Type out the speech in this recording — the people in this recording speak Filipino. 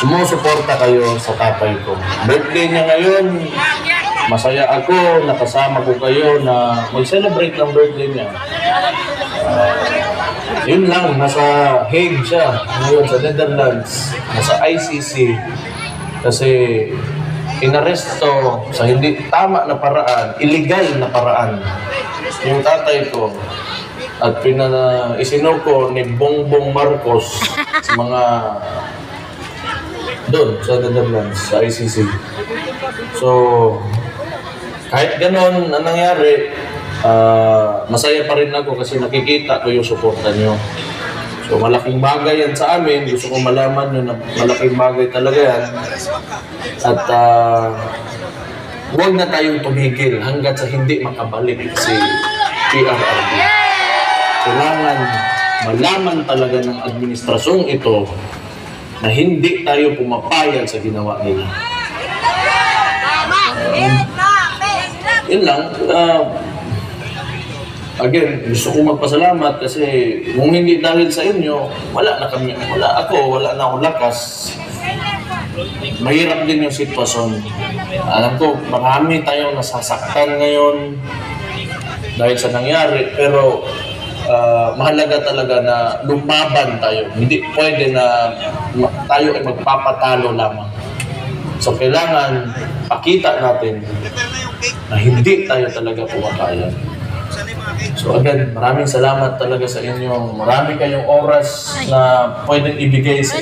sumusuporta kayo sa tatay ko. Birthday niya ngayon, masaya ako, nakasama ko kayo na mag-celebrate ng birthday niya. Yun lang, nasa Hague siya, ngayon sa Netherlands, nasa ICC. Kasi inaresto sa hindi tama na paraan, illegal na paraan, yung tatay ko. At isinuko ni Bongbong Marcos sa mga doon sa Netherlands, sa ICC. So, kahit ganon ang nangyari, masaya pa rin ako kasi nakikita ko yung suporta nyo. So, malaking bagay yan sa amin. Gusto ko malaman nyo na malaking bagay talaga yan. At huwag na tayong tumigil hanggat sa hindi makabalik si PRRD. Kailangan malaman talaga ng administrasyong ito na hindi tayo pumapayag sa ginawa nila. Yun lang. Again, gusto ko magpasalamat kasi kung hindi dahil sa inyo, wala na akong lakas. Mahirap din yung sitwasyon. Alam ko, marami tayong nasasaktan ngayon dahil sa nangyari, pero mahalaga talaga na lumaban tayo. Hindi pwede na tayo ay magpapatalo lamang. So, kailangan pakita natin na hindi tayo talaga pumapayag. So again, maraming salamat talaga sa inyo. Marami kayong oras na pwedeng ibigay sa